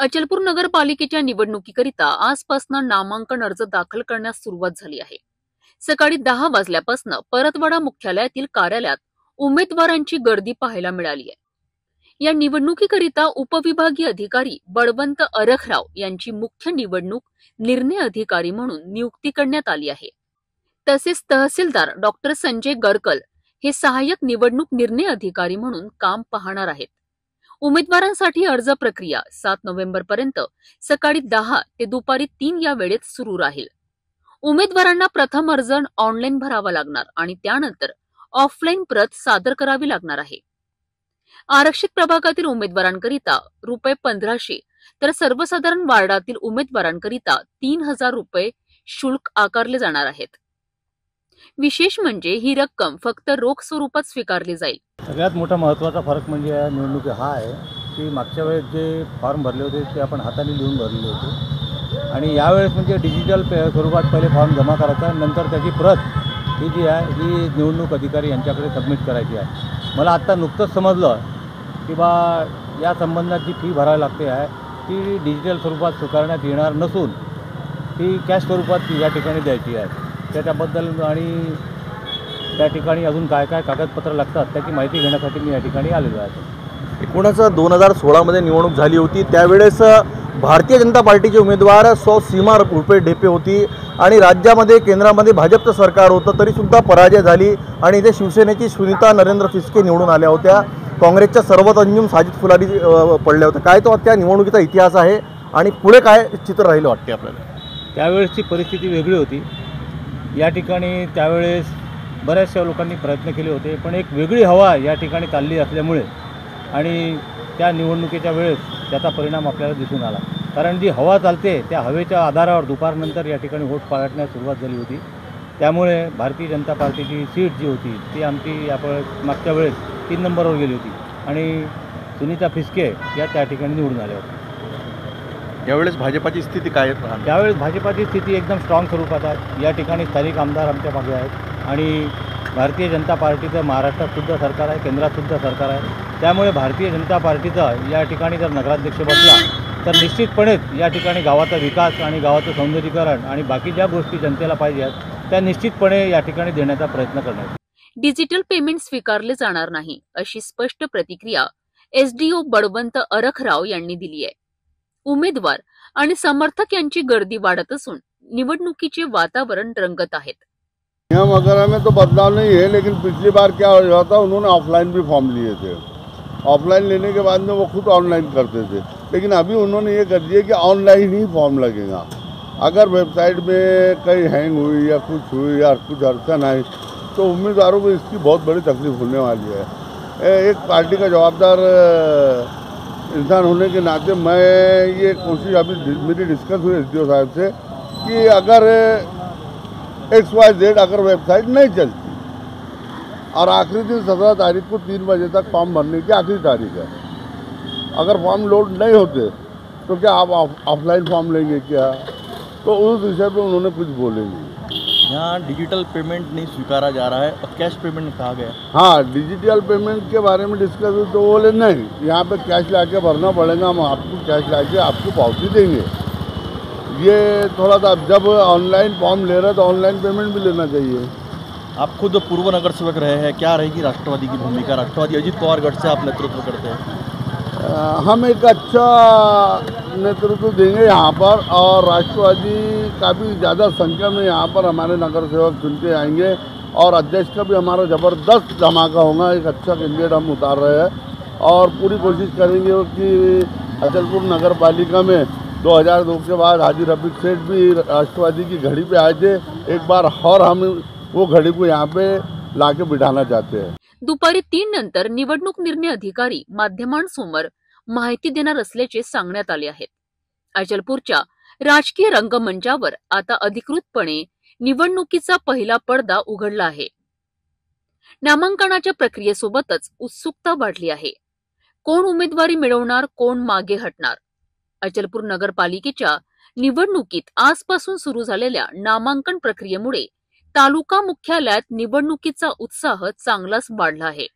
अचलपूर नगरपालिकेच्या निवडणुकीकरिता आजपासून नामांकन अर्ज दाखल करण्यास सुरुवात झाली आहे। सकाळी 10 वाजल्यापासून परतवाडा मुख्यालयातील कार्यालयात उमेदवारांची गर्दी पाहायला मिळाली आहे। या निवडणुकीकरिता उपविभागीय अधिकारी बळवंत अरखराव यांची मुख्य निवडणूक निर्णय अधिकारी म्हणून नियुक्ती करण्यात आली आहे। तसेच तहसीलदार डॉक्टर संजय गरकल हे सहाय्यक निवडणूक निर्णय अधिकारी म्हणून काम पाहणार आहेत। उमेदवारांसाठी अर्ज प्रक्रिया 7 नोव्हेंबर पर्यंत सकाळी 10 ते दुपारी 3 या वेळेत सुरू राहील। उमेदवारांना प्रथम अर्ज ऑनलाईन भरावा लागणार आणि त्यानंतर ऑफलाईन प्रत सादर करावी लागणार आहे। आरक्षित प्रभागातील उमेदवारांकरिता ₹1500 तर सर्वसाधारण वार्डातील उमेदवारांकरिता 3000 रुपये शुल्क आकारले जाणार आहेत। विशेष म्हणजे ही रक्कम फक्त रोख स्वरूपात स्वीकारली जाईल। सगळ्यात मोठा महत्त्वाचा फरक म्हणजे या निवडणुकीत हा आहे की मागच्या वेळेस जे फॉर्म भरले होते ते आपण हाताने लिहून भरलेले होते आणि यावेळेस म्हणजे डिजिटल स्वरूपात पहिले फॉर्म जमा करायचा, नंतर त्याची प्रत ही जी आहे ही निवडणूक अधिकारी यांच्याकडे सबमिट करायची आहे। मला आत्ता नुकतंच समजलं की बा या संबंधात जी फी भरावी लागते आहे ती डिजिटल स्वरूपात स्वीकारण्यात येणार नसून ती कॅश स्वरूपात या ठिकाणी द्यायची आहे। त्याच्याबद्दल आणि त्या ठिकाणी अजून काय काय कागदपत्र लागतात त्याची माहिती घेण्यासाठी मी या ठिकाणी आलेलो आहे। एकूणच 2016 मध्ये निवडणूक झाली होती, त्यावेळेस भारतीय जनता पार्टीचे उमेदवार सीमा रुपे ढेपे होती आणि राज्यामध्ये केंद्रामध्ये भाजपचं सरकार होतं तरीसुद्धा पराजय झाली आणि इथे शिवसेनेची सुनीता नरेंद्र फिसके निवडून आल्या होत्या। काँग्रेसच्या सर्वच अंजुम साजिद फुलारी पडल्या होत्या। काय तो त्या निवडणुकीचा इतिहास आहे आणि पुढे काय चित्र राहिलं वाटते आपल्याला? त्यावेळेसची परिस्थिती वेगळी होती। या ठिकाणी त्यावेळेस बऱ्याचशा लोकांनी प्रयत्न केले होते, पण एक वेगळी हवा या ठिकाणी चालली असल्यामुळे आणि त्या निवडणुकीच्या वेळेस त्याचा परिणाम आपल्याला दिसून आला। कारण जी हवा चालते त्या हवेच्या आधारावर दुपारनंतर या ठिकाणी वोट पाडण्यास सुरुवात झाली होती। त्यामुळे भारतीय जनता पार्टीची सीट जी होती ती आमची मागच्या वेळेस 3 नंबरवर गेली होती आणि सुनीता फिसके या त्या ठिकाणी निवडून आल्या होत्या। यावेळेस भाजपाची स्थिती काय आहे? त्यावेळेस भाजपाची स्थिती एकदम स्ट्रॉंग स्वरूपात आहे। या ठिकाणी स्थानिक आमदार आमच्या मागे आहेत आणि भारतीय जनता पार्टीचं महाराष्ट्रातसुद्धा सरकार आहे, केंद्रातसुद्धा सरकार आहे। त्यामुळे भारतीय जनता पार्टीचा या ठिकाणी जर नगराध्यक्ष बसला तर निश्चितपणेच या ठिकाणी गावाचा विकास आणि गावाचं सौंदर्यीकरण आणि बाकी ज्या गोष्टी जनतेला पाहिजे आहेत त्या निश्चितपणे या ठिकाणी देण्याचा प्रयत्न करणार। डिजिटल पेमेंट स्वीकारले जाणार नाही अशी स्पष्ट प्रतिक्रिया एसडीओ बळवंत अरखराव यांनी दिली आहे। उमेदवार आणि समर्थक यांची गर्दी वाढत असून निवडणुकीचे वातावरण रंगत आहेत। नियम वगैरह में तो बदलाव नहीं है, लेकिन पिछली बार क्या हो रहा था, उन्होंने ऑफलाइन भी फॉर्म लिए थे। ऑफलाइन लेने के बाद में वो खुद ऑनलाइन करते थे, लेकिन अभी उन्होंने ये कर दिया कि ऑनलाइन ही फॉर्म लगेगा। अगर वेबसाइट में कहीं हैंग हुई या कुछ हुई या कुछ अड़चन आई तो उम्मीदवारों को इसकी बहुत बड़ी तकलीफ होने वाली है। एक पार्टी का जवाबदार इंसान होने के नाते मैं ये कोशिश अभी मेरी डिस्कस हुई एसडीओ साहब से कि अगर XYZ अगर वेबसाइट नहीं चलती और आखिरी दिन 17 तारीख को 3 बजे तक फॉर्म भरने की आखिरी तारीख है, अगर फॉर्म लोड नहीं होते तो क्या आप ऑफलाइन फॉर्म लेंगे क्या? तो उस विषय पे उन्होंने कुछ बोले नहीं। यहाँ डिजिटल पेमेंट नहीं स्वीकारा जा रहा है और कैश पेमेंट कहा गया। हाँ, डिजिटल पेमेंट के बारे में डिस्कस हुई तो बोले नहीं, यहाँ पे कैश लाके भरना पड़ेगा, हम आपको कैश लाके आपको पावती देंगे। ये थोड़ा सा जब ऑनलाइन फॉर्म ले रहे तो ऑनलाइन पेमेंट भी लेना चाहिए। आप खुद पूर्व नगर सेवक रहे हैं, क्या रहेगी राष्ट्रवादी की भूमिका? राष्ट्रवादी अजित पवार गढ़ से आप नेतृत्व करते हैं। हम एक अच्छा नेतृत्व देंगे यहाँ पर और राष्ट्रवादी का भी ज़्यादा संख्या में यहाँ पर हमारे नगर सेवक चुन के आएंगे और अध्यक्ष का भी हमारा ज़बरदस्त धमाका होगा। एक अच्छा कैंडिडेट हम उतार रहे हैं और पूरी कोशिश करेंगे कि अचलपुर नगर पालिका में 2002 के बाद हाजी रफीक सेठ भी राष्ट्रवादी की घड़ी पे आए थे, एक बार और हम वो घड़ी को यहाँ पे लाके बिठाना चाहते हैं। दुपारी 3 नंतर निवडणूक निर्णय अधिकारी माध्यमांसमोर माहिती देणार असल्याचे सांगण्यात आले आहे। अचलपूरच्या राजकीय रंगमंचावर आता अधिकृतपणे निवडणुकीचा पहिला पडदा उघडला आहे। नामांकनाच्या प्रक्रियेसोबतच उत्सुकता वाढली आहे। कोण उमेदवारी मिळवणार, कोण मागे हटणार? अचलपूर नगरपालिकेच्या निवडणुकीत आजपासून सुरू झालेल्या नामांकन प्रक्रियेमुळे तालुका मुख्यालयात निवडणुकीचा उत्साह चांगलाच वाढला आहे।